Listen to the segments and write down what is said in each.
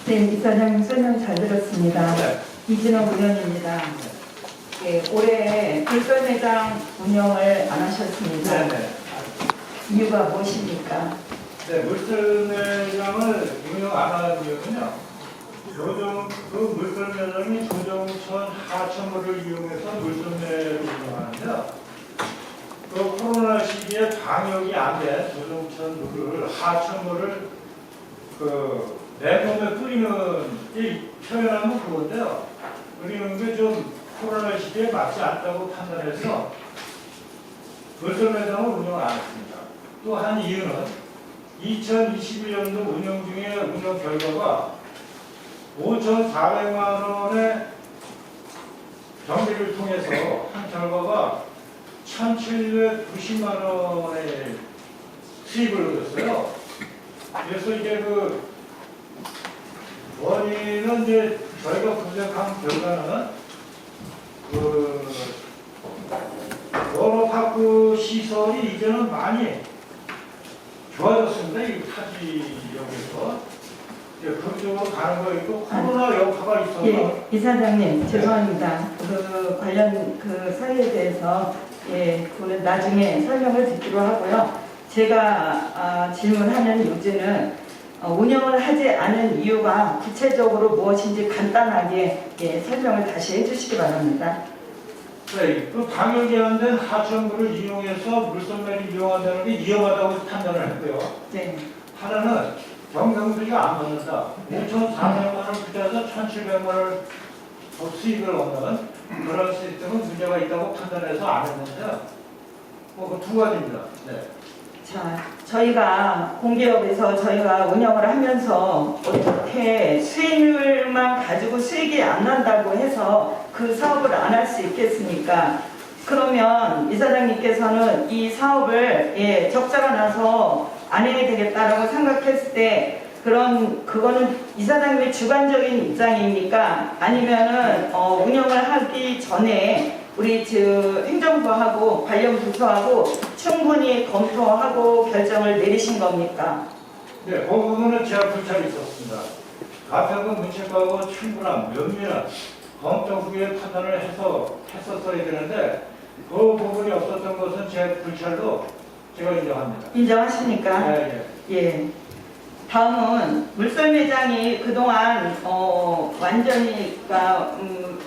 네, 이사장님 설명 잘 들었습니다. 네. 이진호 의원입니다. 예, 올해 불설매장 운영을 안 하셨습니다. 네네. 이유가 무엇입니까? 네, 물설매장을 운영 안 하는 이유는요. 그 물설매장이 조정천 하천물을 이용해서 물설매를 운영하는데요. 그 코로나 시기에 방역이 안 된 조정천 물을 하천물을 내 몸에 뿌리는 게 표현하면 그건데요. 뿌리는 게 좀 코로나 시기에 맞지 않다고 판단해서 물설매장을 운영 안 했습니다. 또 한 이유는 2021년도 운영 중에 운영 결과가 5,400만 원의 경비를 통해서 한 결과가 1,790만 원의 수입을 얻었어요. 그래서 이게 원인은 이제 저희가 분석한 결과는 워터파크 시설이 이제는 많이 좋아졌습니다. 이 타지역에서 그쪽으로 가는 거 있고 코로나 여파가 있어서. 예, 이사장님 죄송합니다. 그 관련 그 사유에 대해서 그 나중에 설명을 듣기로 하고요. 제가 질문하는 요지는 운영을 하지 않은 이유가 구체적으로 무엇인지 간단하게 설명을 다시 해주시기 바랍니다. 네, 그 방역이 안 된 하천물을 이용해서 물선매를 이용한다는 게 위험하다고 판단을 했고요. 네. 하나는 경쟁비가 안 받는다. 5,400만 원 투자해서 1,700만 원 수익을 얻는 그런 시스템은 문제가 있다고 판단해서 안 했는데요. 그 두 가지입니다. 네. 자, 저희가 공기업에서 저희가 운영을 하면서 어떻게 수익률만 가지고 수익이 안 난다고 해서 그 사업을 안 할 수 있겠습니까? 그러면 이사장님께서는 이 사업을 적자가 나서 안 해야 되겠다라고 생각했을 때 그거는 이사장님의 주관적인 입장입니까? 아니면은 운영을 하기 전에 우리 행정부하고 관련 부서하고 충분히 검토하고 결정을 내리신 겁니까? 네, 그 부분은 제가 불찰이 있었습니다. 가평군 문체과하고 충분한 면밀한 검토 후에 판단을 했었어야 되는데 그 부분이 없었던 것은 제 불찰도 제가 인정합니다. 인정하십니까? 네, 예. 다음은 물설매장이 그동안 완전히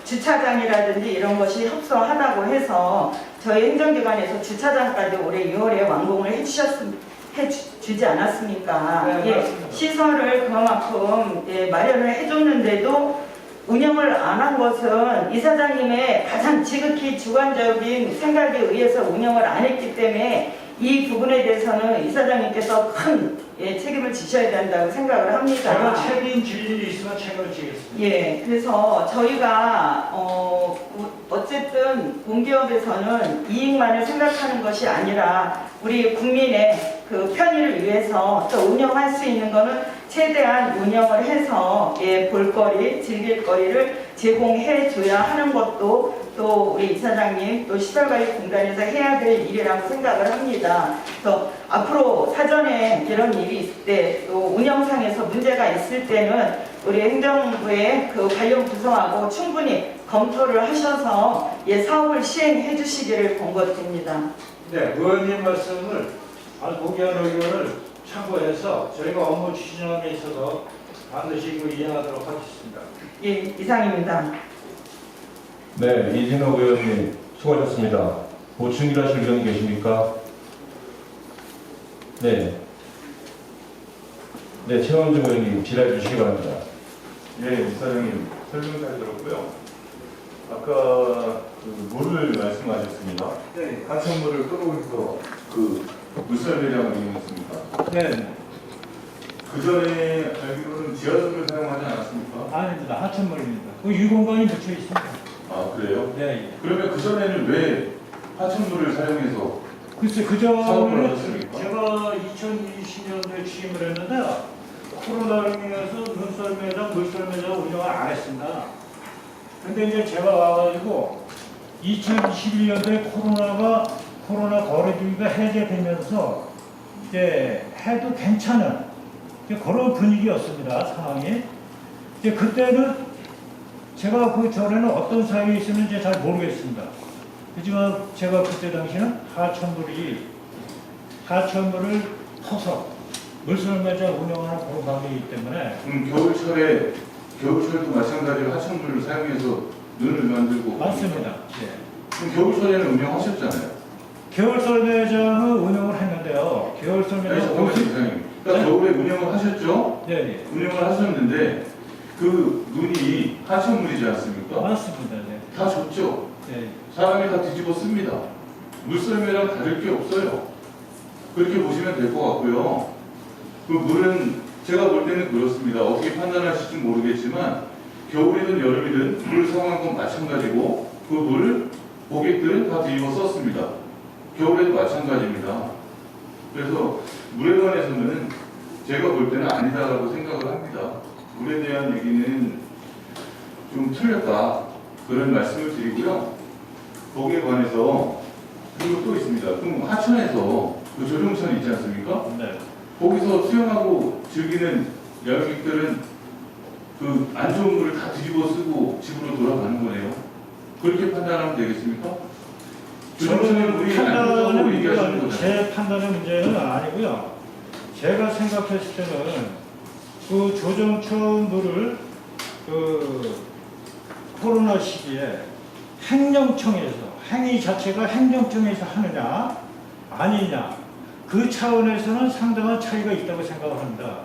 주차장이라든지 이런 것이 협소하다고 해서 저희 행정기관에서 주차장까지 올해 6월에 완공을 해주지 않았습니까? 네, 맞습니다. 시설을 그만큼 마련을 해줬는데도 운영을 안 한 것은 이사장님의 가장 지극히 주관적인 생각에 의해서 운영을 안 했기 때문에 이 부분에 대해서는 이사장님께서 큰 책임을 지셔야 된다고 생각을 합니다. 제가 책임질 일이 있으면 책임을 지겠습니다. 예, 그래서 저희가 어쨌든 공기업에서는 이익만을 생각하는 것이 아니라 우리 국민의 그 편의를 위해서 또 운영할 수 있는 거는 최대한 운영을 해서 볼거리, 즐길거리를 제공해 줘야 하는 것도 또 우리 이사장님 또 시설관리공단에서 해야 될 일이라고 생각을 합니다. 그래서 앞으로 사전에 이런 일이 있을 때 또 운영상에서 문제가 있을 때는 우리 행정부의 그 관련 부서하고 충분히 검토를 하셔서 사업을 시행해 주시기를 권고드립니다. 네, 의원님 말씀을 고귀한 의견을 참고해서 저희가 업무 추진함에 있어서 반드시 이행하도록 하겠습니다. 예, 이상입니다. 네, 이진호 의원님 수고하셨습니다. 보충 하실 의원이 계십니까? 네. 네, 최원중 의원님 질의해 주시기 바랍니다. 네, 이사장님 설명 잘 들었고요. 아까 물을 말씀하셨습니다. 네. 하천물을 끌어오면서 물설매장을 이용했습니까? 네. 그 전에 알기로는 지하수를 사용하지 않았습니까? 아닙니다. 하천물입니다. 그 유공관이 묻혀 있습니다. 아, 그래요? 네. 그러면 그 전에는 왜 하천물을 사용해서 글쎄 사업을 그전에 하셨습니까? 제가 2020년도에 취임을 했는데 코로나로 인해서 눈썰매장, 물썰매장 운영을 안 했습니다. 근데 이제 제가 와가지고 2021년도에 코로나 거리두기가 해제되면서 이제 해도 괜찮은 그런 분위기였습니다. 상황이. 이제 그때는 제가 그 전에는 어떤 사연이 있었는지 잘 모르겠습니다. 하지만 제가 그때 당시는 하천물을 퍼서 물술 매장 운영하는 그런 관계이기 때문에 겨울철도 마찬가지로 하천물을 사용해서 눈을 만들고 맞습니다. 예. 그럼 겨울철에는 운영하셨잖아요. 겨울설 매장을 운영을 했는데요. 겨울설 아니, 매장 잠깐만요, 이사님. 그러니까 겨울에 운영을 하셨죠? 네, 운영을 하셨는데 그 눈이 하천물이지 않습니까? 맞습니다. 네. 다 줬죠. 네. 사람이 다 뒤집어 씁니다. 물썰매랑 다를 게 없어요. 그렇게 보시면 될 것 같고요. 그 물은 제가 볼 때는 그렇습니다. 어떻게 판단하실지 모르겠지만 겨울이든 여름이든 물을 사용한 건 마찬가지고 그 물을 고객들은 다 뒤집어 썼습니다. 겨울에도 마찬가지입니다. 그래서 물에 관해서는 제가 볼 때는 아니다라고 생각을 합니다. 물에 대한 얘기는 좀 틀렸다. 그런 말씀을 드리고요. 거기에 관해서 그리고 또 있습니다. 그럼 하천에서 그 조종천 있지 않습니까? 네. 거기서 수영하고 즐기는 여행객들은 그 안 좋은 물을 다 뒤집어 쓰고 집으로 돌아가는 거네요. 그렇게 판단하면 되겠습니까? 조종천의 물이 안 좋다고 얘기하시는 거잖아요. 제 판단의 문제는 아니고요. 제가 생각했을 때는 그 조정천 물을 그 코로나 시기에 행위 자체가 행정청에서 하느냐 아니냐 그 차원에서는 상당한 차이가 있다고 생각을 합니다.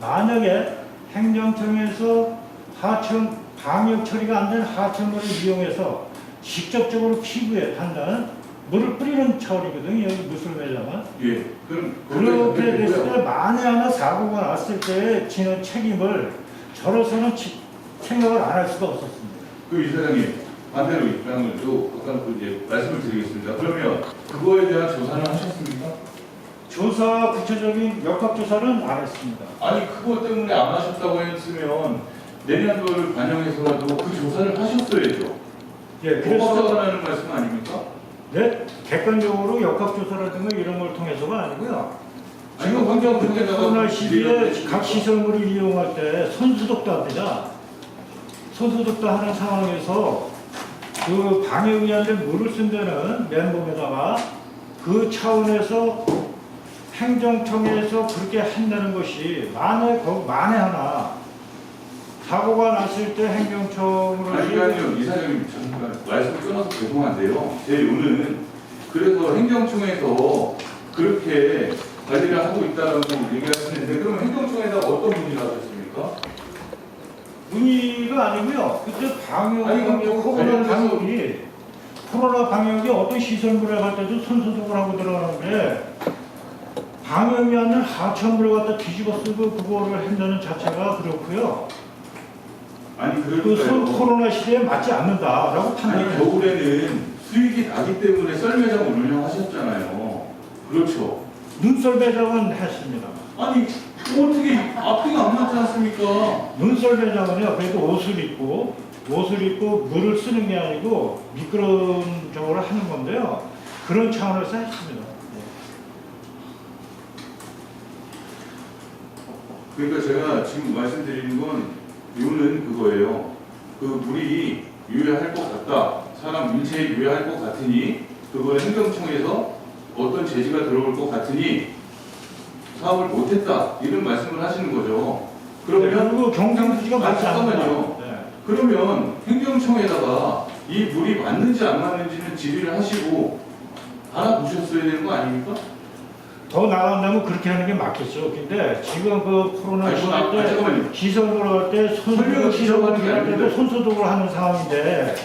만약에 행정청에서 하천 방역 처리가 안 된 하천물을 이용해서 직접적으로 피부에 한다는 물을 뿌리는 차원이거든요. 여기 물술 매장은. 예. 그럼 그렇게 됐을 때 만에 하나 사고가 났을 때 지는 책임을 저로서는 생각을 안 할 수가 없었습니다. 그 이사장님 반대로 입장을 또 아까 이제 말씀을 드리겠습니다. 그러면 그거에 대한 조사는 하셨습니까? 조사 구체적인 역학조사는 안 했습니다. 아니 그것 때문에 안 하셨다고 했으면 내년도를 반영해서라도 그 조사를 하셨어야죠. 예, 그래서 그래서 하는 말씀 아닙니까? 네, 객관적으로 역학조사라든가 이런 걸 통해서가 아니고요. 아니, 지금 환경 코로나 시기에 분야가 각 시설물을 이용할 때 손소독도 안 되냐? 손소독도 하는 상황에서 그 방역위원회 물을 쓴다는 맨몸에다가 그 차원에서 행정청에서 그렇게 한다는 것이 만에 하나 사고가 났을 때 행정청으로 아니요 이사장님 잠깐 말씀 끊어서 죄송한데요. 제 요는 그래서 행정청에서 그렇게 관리를 하고 있다고 얘기하시는데 그럼 행정청에다 어떤 문의를 하셨습니까? 문의가 아니고요. 그때 아니, 그럼 코로나 방역이 어떤 시설물에 갈 때도 손소독을 하고 들어가는데 방역이 않는 하천물을 갖다 뒤집어 쓰고 그거를 한다는 자체가 그렇고요. 아니 그 코로나 시대에 맞지 않는다라고 아니 판단해요. 겨울에는 수익이 나기 때문에 썰매장을 운영하셨잖아요. 그렇죠. 눈썰 배장은 했습니다. 아니 어떻게 앞뒤가 안 맞지 않습니까? 눈썰 배장은요. 그래도 옷을 입고 물을 쓰는 게 아니고 미끄러운 쪽으로 하는 건데요. 그런 차원에서 했습니다. 그러니까 제가 지금 말씀드리는 건 요는 그거예요. 그 물이 유해할 것 같다. 사람 인체에 유해할 것 같으니 그걸 행정청에서 어떤 제지가 들어올 것 같으니 사업을 못했다. 이런 말씀을 하시는 거죠. 그러면 그리고 경상수지가 맞지 않는다. 잠깐만요. 네. 그러면 행정청에다가 이 물이 맞는지 안 맞는지는 질의를 하시고 알아보셨어야 되는 거 아닙니까? 더 나간다면 그렇게 하는 게 맞겠죠. 근데 지금 그 코로나 아니, 시대 잠깐만요. 때 시설물 할 때 설명을 시설물 드리려고 할 때도 하는 게 손소독을 하는 상황인데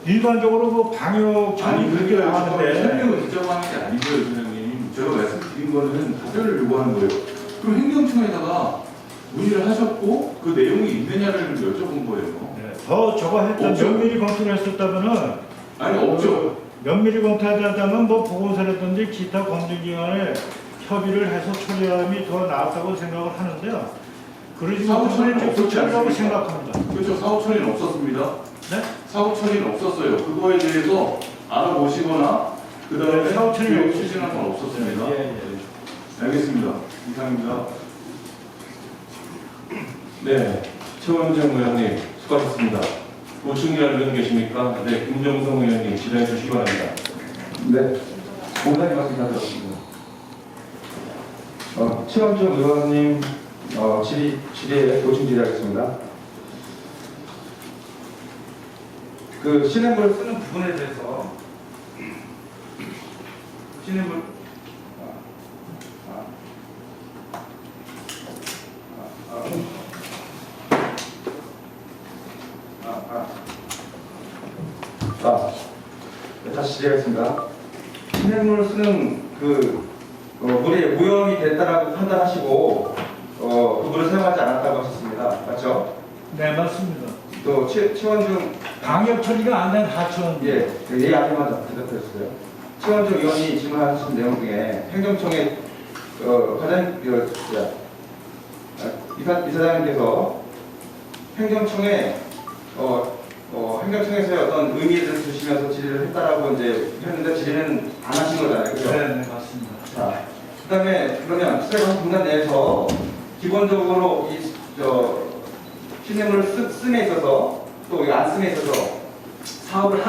일반적으로 그 방역청이 그렇게 나가는데 설명을 직접 하는 게 아니고요, 선생님. 제가 말씀드린 거는 답변을 요구하는 거예요. 그럼 행정청에다가 문의를 하셨고 그 내용이 있느냐를 여쭤본 거예요. 네, 더 저거 했다 없죠. 면밀히 검토를 했었다면은 아니 없죠. 면밀히 검토하다면 뭐 보건소라든지 기타 검증기관에 협의를 해서 처리함이 더 나았다고 생각을 하는데요. 그러지 사후 처리는 못하면 없었지 조치라고 않습니까? 생각합니다. 그렇죠. 사후 처리는 없었습니다. 네? 사후 처리는 없었어요. 그거에 대해서 알아보시거나 그 다음에 네, 사후 처리는 계획 추진한 건 없었습니다. 예, 예. 알겠습니다. 이상입니다. 네, 최원정 의원님 수고하셨습니다. 보충기할 의원 계십니까? 네, 김정성 의원님 질의해 주시기 바랍니다. 네, 공단이 말씀 잘 들었습니다. 최원정 의원님 질의에 보충 질의하겠습니다. 그 시냇물을 쓰는 부분에 대해서 시냇물 다시 질의하겠습니다. 시냇물을 쓰는 물이 오염이 됐다라고 판단하시고 그 물을 사용하지 않았다고 하셨습니다. 맞죠? 네, 맞습니다. 또 최원중 방역 처리가 안 된 하천. 예 앞에만 대답했어요. 최원중 의원이 질문하신 내용 중에 행정청의 과장 이사장님께서 행정청에서의 어떤 의미를 주시면서 질의를 했다라고 이제 했는데 질의는 안 하신 거잖아요, 그죠? 네, 맞습니다. 자, 그다음에 그러면 수색원 공단 내에서 기본적으로 시냇물을 씀에 있어서 또 안 씀에 있어서 사업을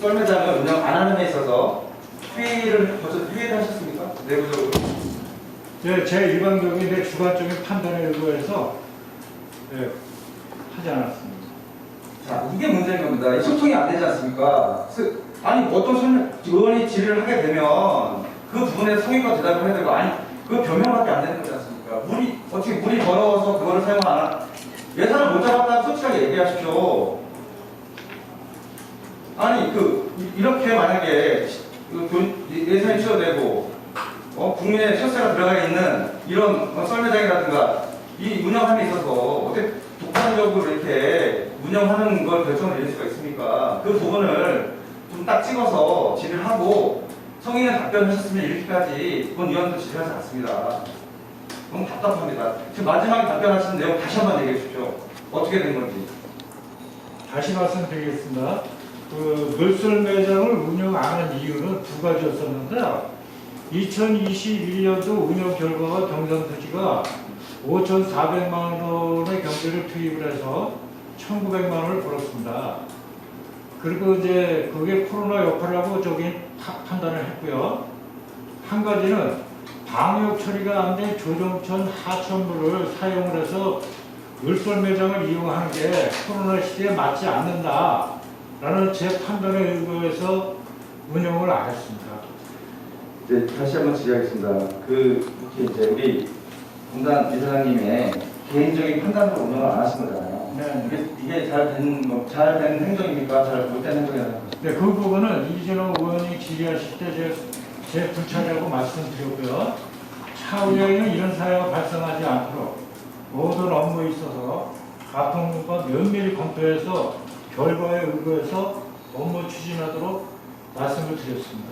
썰매장을 운영 안 하는 데 있어서 회의를 하셨습니까? 내부적으로? 네, 제 일반적인 내 주관적인 판단에 의거해서 하지 않았습니다. 자, 이게 문제인 겁니다. 이 소통이 안 되지 않습니까? 아니, 어떤 의원이 질의를 하게 되면 그 부분에 성의껏 대답을 해야 되고, 아니, 그 변명밖에 안 되는 거지 않습니까? 물이 더러워서 그거를 사용 안 하, 예산을 못 잡았다고 솔직하게 얘기하십시오. 아니, 이렇게 만약에 예산이 취소되고, 국민의 혈세가 들어가 있는 이런 썰매장이라든가 이 운영함에 있어서 어떻게 독단적으로 이렇게 운영하는 걸 결정을 내릴 수가 있습니까? 그 부분을 좀 딱 찍어서 질의를 하고 성인의 답변을 하셨으면 이렇게까지 본 의원도 질의하지 않습니다. 너무 답답합니다. 지금 마지막에 답변하신 내용 다시 한번 얘기해 주십시오. 어떻게 된 건지. 다시 말씀드리겠습니다. 물썰 매장을 운영 안 한 이유는 두 가지였었는데 2021년도 운영 결과가 경상도지가 5,400만 원의 경비를 투입을 해서 1,900만 원을 벌었습니다. 그리고 이제 그게 코로나 여파라고 판단을 했고요. 한 가지는 방역 처리가 안 된 조정천 하천물을 사용을 해서 물썰 매장을 이용하는 게 코로나 시대에 맞지 않는다라는 제 판단에 의거해서 운영을 안 했습니다. 네, 다시 한번 질의하겠습니다. 이렇게 이제 우리 공단 이사장님의 개인적인 판단으로 운영을 안 하신 거잖아요. 네. 이게 잘된 행정입니까? 잘 못된 행정이라는 거죠? 네, 그 부분은 이진호 의원이 질의하실 때 제 불찰이라고 말씀드렸고요. 차후에는 이런 사회가 발생하지 않도록 모든 업무에 있어서 가통과 면밀히 검토해서 결과에 의거해서 업무 추진하도록 말씀을 드렸습니다.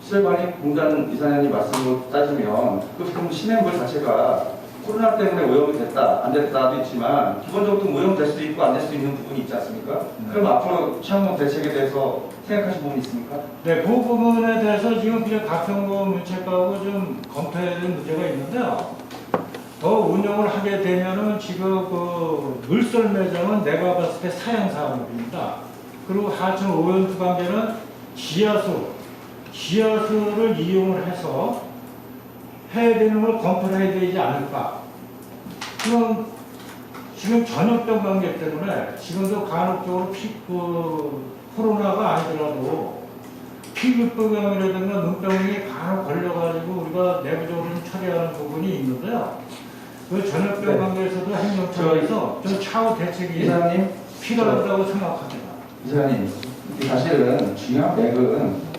실반이 공단 이사장님 말씀으로 따지면 그럼 시냇물 자체가 코로나 때문에 오염이 됐다, 안 됐다도 있지만 기본적으로 오염될 수도 있고 안 될 수도 있는 부분이 있지 않습니까? 그럼 앞으로 차원적 대책에 대해서 생각하신 부분이 있습니까? 네, 그 부분에 대해서 지금 그냥 가평로 문책하고 좀 검토해야 되는 문제가 있는데요. 더 운영을 하게 되면은 지금 물썰 매장은 내가 봤을 때 사양 사업입니다. 그리고 하천 오염 투방제는 지하수를 이용을 해서 해야 되는 걸 검토를 해야 되지 않을까. 지금 전염병 관계 때문에 지금도 간혹적으로 코로나가 아니더라도 피부병이라든가 눈병이 간혹 걸려가지고 우리가 내부적으로 좀 처리하는 부분이 있는데요. 그 전염병 관계에서도 행정처에서 좀 차후 대책이 이사장님 필요하다고 생각합니다. 이사장님, 사실은 중요한 맥은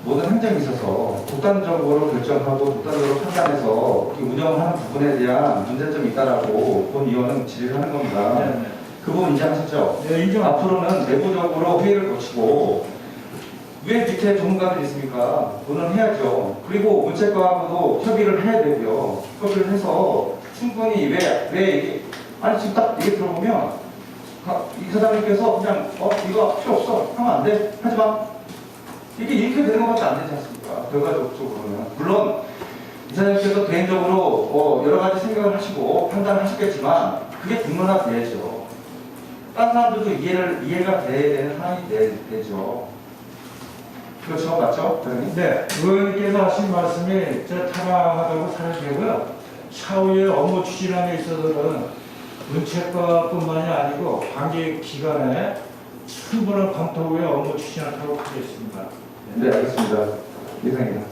모든 행정에 있어서 독단적으로 결정하고 독단적으로 판단해서 운영을 하는 부분에 대한 문제점이 있다라고 본 의원은 질의를 하는 겁니다. 네. 그 부분 인정하셨죠? 네, 인정. 앞으로는 내부적으로 회의를 거치고 왜 밑에 전문가들이 있습니까? 그거는 해야죠. 그리고 문체과하고도 협의를 해야 되고요. 협의를 해서 충분히 왜 이게 아니 지금 딱 얘기 들어보면 이사장님께서 그냥 이거 필요 없어 하면 안 돼 하지 마 이렇게 되는 것밖에 안 되지 않습니까? 결과적으로는 물론 이사장님께서 개인적으로 여러 가지 생각을 하시고 판단하셨겠지만 그게 분문화 돼야죠. 다른 사람들도 이해가 돼야 되는 상황이 되죠. 그렇죠, 맞죠? 의원님? 네, 의원님께서 하신 말씀이 타당하다고 생각되고요. 차후에 업무 추진함에 있어서는 문체과뿐만이 아니고 관계 기관에 충분한 검토 후에 업무 추진하도록 하겠습니다. 네, 알겠습니다. 이상입니다.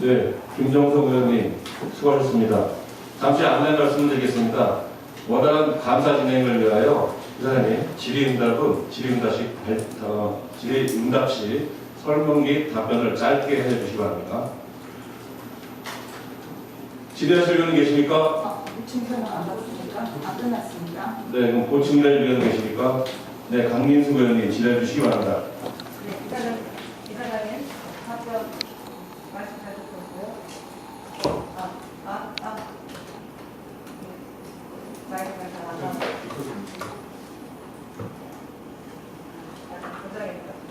네, 김정석 의원님 수고하셨습니다. 잠시 안내 말씀드리겠습니다. 원활한 감사 진행을 위하여 이사장님 질의응답 시 설문 및 답변을 짧게 해주시기 바랍니다. 질의하실 의원 계십니까? 충분히 안 받았습니까? 안 끝났습니다. 네, 그럼 고충렬 의원 계십니까? 네, 강민수 의원님 질의해 주시기 바랍니다. 네, 이사장님 답변 말씀하셨고요. 마이크가 잘안 나와요.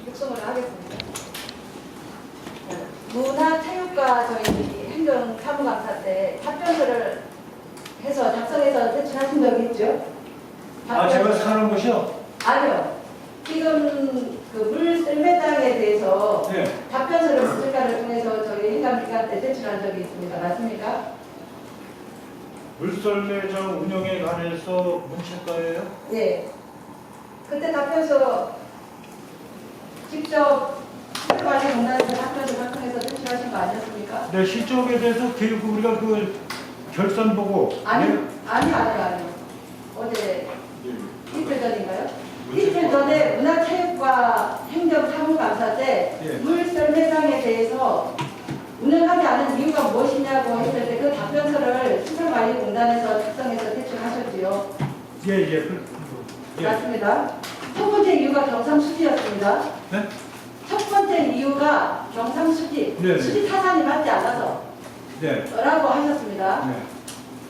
육성을 하겠습니다. 문화체육과 저희 행정사무감사 때 답변서를 해서 작성해서 제출하신 적이 있죠? 제가 사는 곳이요? 아니요. 지금 그 물썰매장에 대해서 네. 답변서를 수집가를 통해서 저희 행정기관 때 제출한 적이 있습니다. 맞습니까? 물썰매장 운영에 관해서 문체과예요? 네. 그때 답변서 직접 실관리공단에서 답변서 작성해서 제출하신 거 아니었습니까? 네, 실적에 대해서 우리가 그 결산 보고 아니요. 어제 이틀 전인가요? 이틀 전에 문화체육과 행정사무감사 때 예. 물썰매장에 대해서 운영하지 않은 이유가 무엇이냐고 했을 때 그 답변서를 시설관리공단에서 작성해서 제출하셨지요. 예. 맞습니다. 첫 번째 이유가 경상수지였습니다. 네? 첫 번째 이유가 경상수지, 네. 수지 타산이 맞지 않아서 네. 라고 하셨습니다. 네.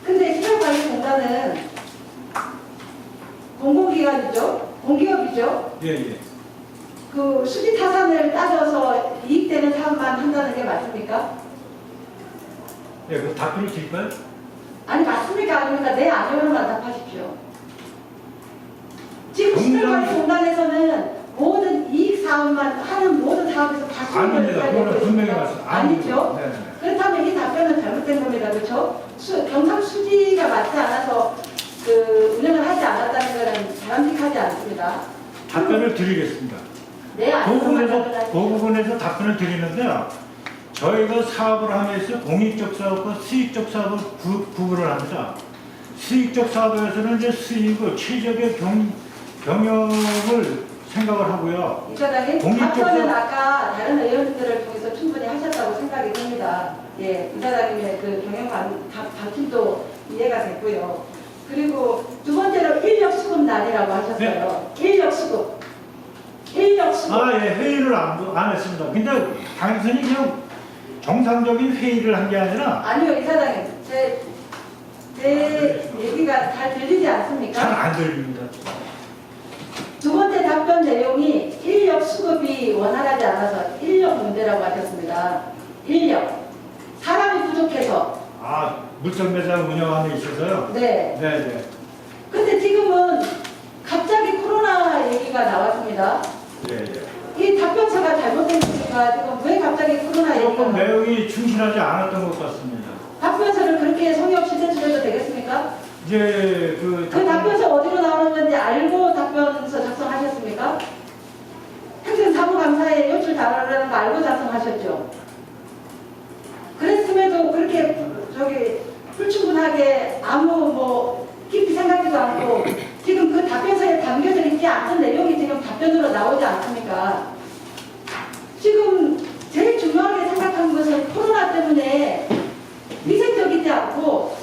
근데 시설관리공단은 공공기관이죠. 공기업이죠. 예. 그 수지 타산을 따져서 이익되는 사업만 한다는 게 맞습니까? 네, 그 답변을 드릴까요? 아니 맞습니까? 아닙니까? 네 아니오로만 답하십시오. 지금 공장- 시설관리공단에서는 모든 이익 사업만 하는 모든 사업에서 다 아닙니다. 수익을 그거는 분명히 있습니다. 말씀. 아니죠. 네. 그렇다면 이 답변은 잘못된 겁니다. 그렇죠? 경상수지가 맞지 않아서 그 운영을 하지 않았다는 것은 바람직하지 않습니다. 답변을 드리겠습니다. 네, 그 부분에서 답변을 드리는데요. 저희가 사업을 하면서 공익적 사업과 수익적 사업을 구분을 합니다. 수익적 사업에서는 이제 수익을 최적의 경영을 생각을 하고요. 이사장님, 공익적 답변은 사업- 아까 다른 의원들을 통해서 충분히 하셨다고 생각이 듭니다. 예, 이사장님의 그 경영 방침도 이해가 됐고요. 그리고 두 번째로 인력 수급 날이라고 하셨어요. 인력 수급. 예, 회의를 안 했습니다. 근데 단순히 그냥 정상적인 회의를 한 게 아니라 아니요, 이사장님. 제 얘기가 잘 들리지 않습니까? 잘 안 들립니다. 두 번째 답변 내용이 인력 수급이 원활하지 않아서 인력 문제라고 하셨습니다. 인력. 사람이 부족해서. 물썰매장 운영하는 데 있어서요. 네. 네. 근데 지금은 갑자기 코로나 얘기가 나왔습니다. 예. 이 답변서가 잘못된 겁니까? 지금 왜 갑자기 코로나 얘기가 조금 나왔습니까? 내용이 충실하지 않았던 것 같습니다. 답변서를 그렇게 성의 없이 제출해도 되겠습니까? 이제 그 답변서 어디로 나오는 건지 알고 답변서 작성하셨습니까? 행정사무감사에 요출 달하라는 거 알고 작성하셨죠? 그랬음에도 그렇게 불충분하게 아무 깊이 생각지도 않고 지금 그 답변서에 담겨져 있지 않은 내용이 지금 답변으로 나오지 않습니까? 지금 제일 중요하게 생각한 것은 코로나 때문에 위생적이지 않고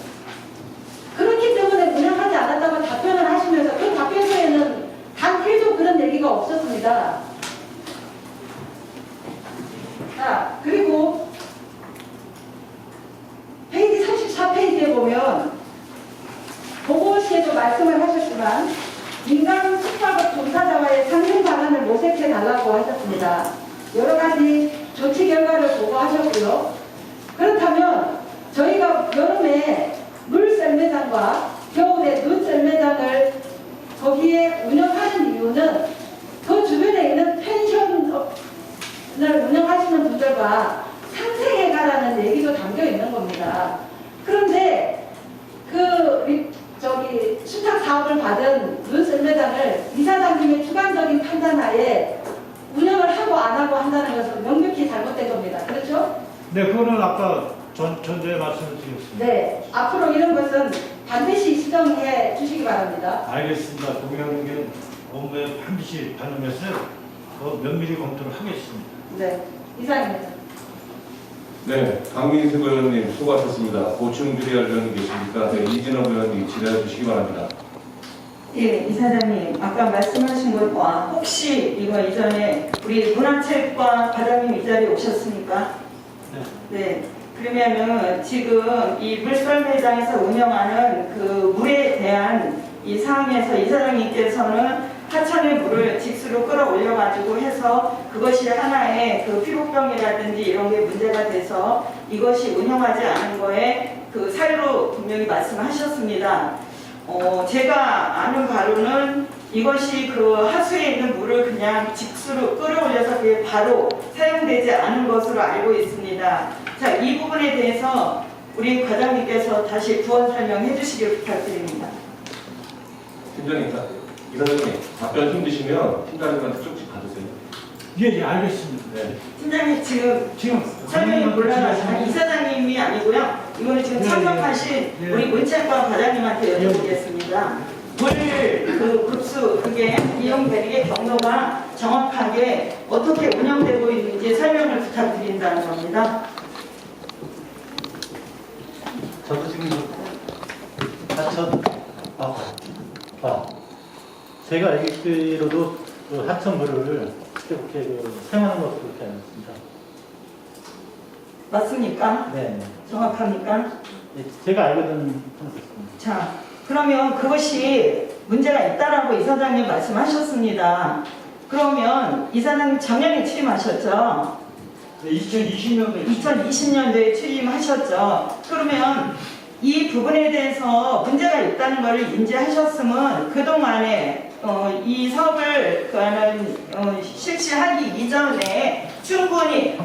그렇기 때문에 운영하지 않았다고 답변을 하시면서 그 답변서에는 단 1도 그런 얘기가 없었습니다. 자, 그리고 페이지 34페이지에 보면 보고시에도 말씀을 하셨지만 민간 숙박업 종사자와의 상생 방안을 모색해 달라고 하셨습니다. 여러 가지 조치 결과를 보고하셨고요. 그렇다면 저희가 여름에 물 썰매장과 겨울에 눈 썰매장을 거기에 운영하는 이유는 그 주변에 있는 펜션을 운영하시는 분들과 상생해가라는 얘기도 담겨 있는 겁니다. 그런데 수탁 사업을 받은 눈 썰매장을 이사장님의 주관적인 판단하에 운영을 하고 안 하고 한다는 것은 명백히 잘못된 겁니다. 그렇죠? 네, 그거는 아까 전에 말씀을 드렸습니다. 네. 앞으로 이런 것은 반드시 수정해 주시기 바랍니다. 알겠습니다. 동의하는 업무에 반드시 반영해서 면밀히 검토를 하겠습니다. 네. 이상입니다. 네, 강민수 의원님 수고하셨습니다. 보충 질의할 의원님 계십니까? 네, 이진호 의원님 질의해 주시기 바랍니다. 예, 이사장님, 아까 말씀하신 것과 혹시 이거 이전에 우리 문화체육관 과장님 이 자리에 오셨습니까? 네. 그러면은 지금 이 물썰매장에서 운영하는 그 물에 대한 이 상황에서 이사장님께서는 하천의 물을 직수로 끌어올려가지고 해서 그것이 하나의 그 피부병이라든지 이런 게 문제가 돼서 이것이 운영하지 않은 거에 그 사유로 분명히 말씀하셨습니다. 제가 아는 바로는 이것이 그 하수에 있는 물을 그냥 직수로 끌어올려서 그게 바로 사용되지 않은 것으로 알고 있습니다. 자, 이 부분에 대해서 우리 과장님께서 다시 구원 설명해 주시길 부탁드립니다. 팀장님, 이사장님 답변 힘드시면 팀장님한테 쪽지 받으세요. 예, 알겠습니다. 네. 팀장님 지금 설명이 몰라가지고 이사장님이 아니고요. 이거는 지금 참석하신 예. 우리 문체과 과장님한테 여쭤보겠습니다. 물 그 급수 그게 이용되는 게 경로가 정확하게 어떻게 운영되고 있는지 설명을 부탁드린다는 겁니다. 저도 지금 하천 제가 알기로도 그 하천물을 그렇게 사용하는 것도 그렇게 알았습니다. 맞습니까? 네, 정확합니까? 네, 제가 알고는 그렇습니다. 자, 그러면 그것이 문제가 있다라고 이사장님 말씀하셨습니다. 그러면 이사장님 작년에 취임하셨죠? 네, 2020년도에 2020년도에 취임하셨죠? 그러면 이 부분에 대해서 문제가 있다는 것을 인지하셨으면 그동안에 이 사업을 실시하기 이전에 충분히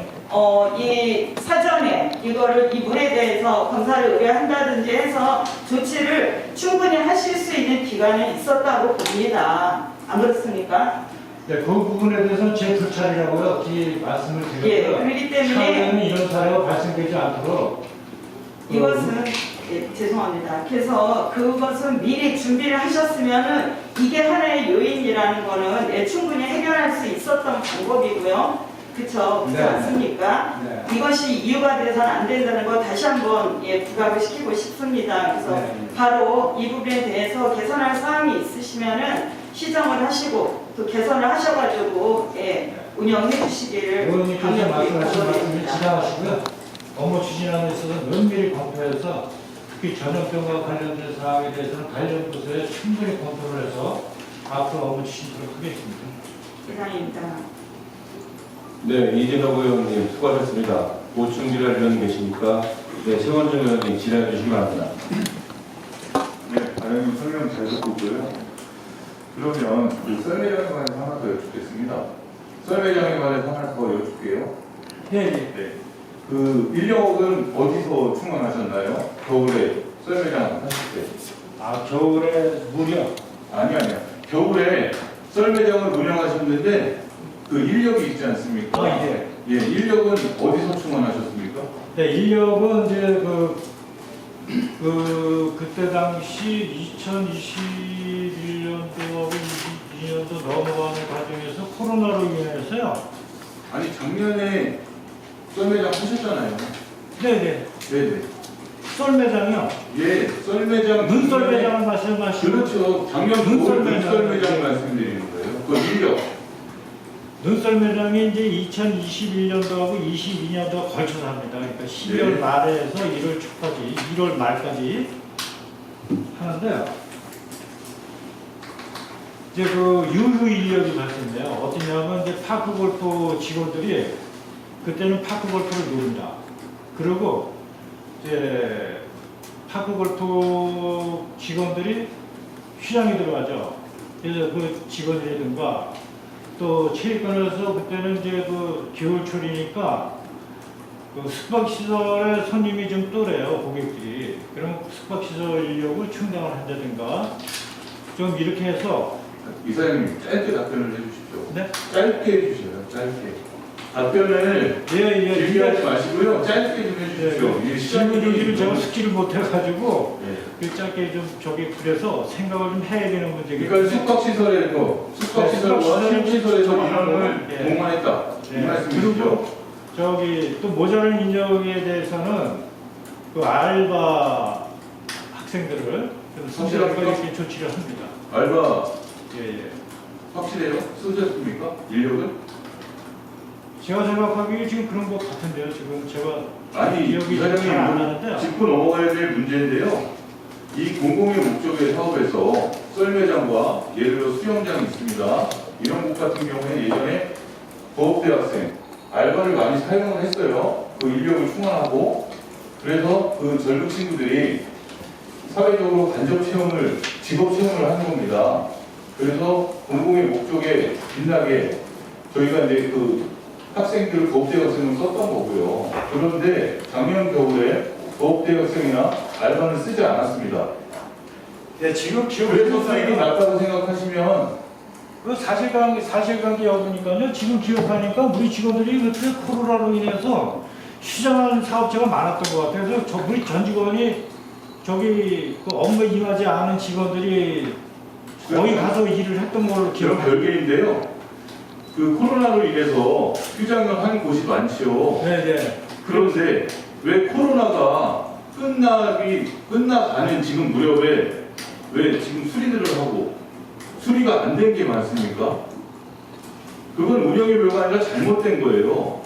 이 사전에 이 물에 대해서 검사를 의뢰한다든지 해서 조치를 충분히 하실 수 있는 기간은 있었다고 봅니다. 안 그렇습니까? 네, 그 부분에 대해서는 제 불찰이라고요. 이 말씀을 드렸고요. 예, 그렇기 때문에 차후에는 이런 사례가 발생되지 않도록 이것은 죄송합니다. 그래서 그것은 미리 준비를 하셨으면은 이게 하나의 요인이라는 거는 충분히 해결할 수 있었던 방법이고요. 그렇죠? 그렇지 네. 않습니까? 네. 이것이 이유가 돼서는 안 된다는 거 다시 한번 부각을 시키고 싶습니다. 그래서 네. 바로 이 부분에 대해서 개선할 사항이 있으시면은 시정을 하시고 또 개선을 하셔가지고 운영해 주시기를 의원님께서 강력히 말씀하신 말씀을 부탁드립니다. 지향하시고요. 업무 추진하는 데 있어서 면밀히 검토해서 특히 전염병과 관련된 사항에 대해서는 관련 부서에 충분히 검토를 해서 앞으로 업무 추진하도록 하겠습니다. 이상입니다. 네, 이진호 의원님 수고하셨습니다. 보충 질의할 의원님 계십니까? 네, 최원중 의원님 질의해 주시기 바랍니다. 네, 과장님 설명 잘 듣고 있고요. 그러면 그 썰매장에 관해서 하나 더 여쭙겠습니다. 썰매장에 관해서 하나 더 여쭐게요. 네, 네. 네. 그 인력은 어디서 충원하셨나요? 겨울에 썰매장 하실 때? 아, 겨울에 무려 아니요. 겨울에 썰매장을 운영하셨는데 그 인력이 있지 않습니까? 예. 예, 인력은 어디서 충원하셨습니까? 네, 인력은 이제 그때 당시 2021년도하고 22년도 넘어가는 과정에서 코로나로 인해서요. 아니 작년에 썰매장 하셨잖아요. 네네. 네네. 썰매장이요. 예, 썰매장 눈썰매장을 말씀하시고. 그렇죠. 작년 눈썰매장. 눈썰매장 말씀드리는 거예요. 그 인력. 눈썰매장이 이제 2021년도하고 22년도가 걸쳐서 합니다. 그러니까 12월 네. 말에서 1월 초까지, 1월 말까지 하는데요. 이제 그 유휴 인력이 발생돼요. 어떠냐면 이제 파크골프 직원들이 그때는 파크골프를 노립니다. 그리고 이제 파크골프 직원들이 휴장이 들어가죠. 그래서 그 직원이라든가 또 체육관에서 그때는 이제 그 겨울철이니까 그 숙박시설에 손님이 좀 또래요, 고객들이. 그럼 숙박시설 인력을 충당을 한다든가 좀 이렇게 해서. 이사장님 짧게 답변을 해주십시오. 네? 짧게 해주세요. 짧게. 답변을 길게 하지 마시고요. 짧게 좀 해주십시오. 이게 질문 준비를 제가 너무- 숙지를 못해가지고 네. 그 짧게 좀 저기 그래서 생각을 좀 해야 되는 문제겠죠. 그러니까 숙박시설에서 숙박시설과 실시설에서 인원을 네. 동원했다. 이 네. 말씀이시죠? 그리고 저기 또 모자란 인력에 대해서는 그 알바 학생들을 좀 확실합니까? 이렇게 조치를 합니다. 알바 예. 확실해요? 쓰셨습니까? 인력은? 제가 생각하기에 지금 그런 것 같은데요. 지금 제가 아니, 기억이 잘안 이사장님 나는데요. 짚고 넘어가야 될 문제인데요. 이 공공의 목적의 사업에서 썰매장과 예를 들어 수영장이 있습니다. 이런 곳 같은 경우에 예전에 고업대학생, 알바를 많이 사용을 했어요. 그 인력을 충원하고. 그래서 그 젊은 친구들이 사회적으로 간접 체험을, 직업 체험을 하는 겁니다. 그래서 공공의 목적에 빛나게 저희가 이제 그 학생들을 고업대학생을 썼던 거고요. 그런데 작년 겨울에 고업대학생이나 알바는 쓰지 않았습니다. 네, 지금 그래서 수익이 낮다고 생각하시면 그 사실관계 여부니까요. 지금 기억하니까 우리 직원들이 그때 코로나로 인해서 휴장하는 사업자가 많았던 것 같아요. 그래서 우리 전 직원이 저기 그 업무에 임하지 않은 직원들이 거기 가서 일을 했던 걸로 그런 기억합니다. 별개인데요. 그 코로나로 인해서 휴장을 한 곳이 많죠. 네네. 그런데 왜 코로나가 끝나가는 지금 무렵에 왜 지금 수리들을 하고 수리가 안 된 게 많습니까? 그건 운영의 묘가 아니라 잘못된 거예요.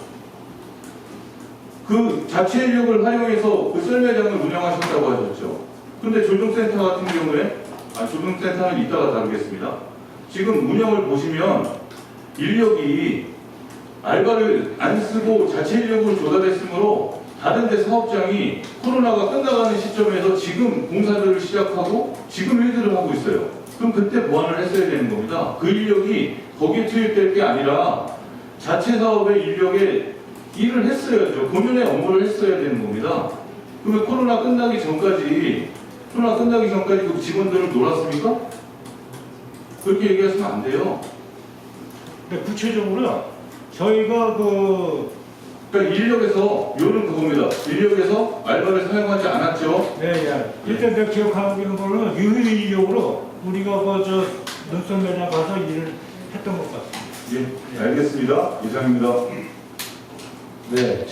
그 자체 인력을 활용해서 그 썰매장을 운영하셨다고 하셨죠. 근데 조종센터 같은 경우에, 조종센터는 이따가 다루겠습니다. 지금 운영을 보시면 인력이 알바를 안 쓰고 자체 인력을 조달했으므로 다른 데 사업장이 코로나가 끝나가는 시점에서 지금 공사들을 시작하고 지금 일들을 하고 있어요. 그럼 그때 보완을 했어야 되는 겁니다. 그 인력이 거기에 투입될 게 아니라 자체 사업의 인력에 일을 했어야죠. 본연의 업무를 했어야 되는 겁니다. 그러면 코로나 끝나기 전까지 그 직원들을 놀았습니까? 그렇게 얘기하시면 안 돼요. 근데 구체적으로요. 저희가 그러니까 인력에서 요는 그겁니다. 인력에서 알바를 사용하지 않았죠. 네, 예. 일단 내가 기억하는 거는 유일 인력으로 우리가 그저 눈썹 매장 가서 일을 했던 것 같습니다. 예, 알겠습니다. 이상입니다. 네.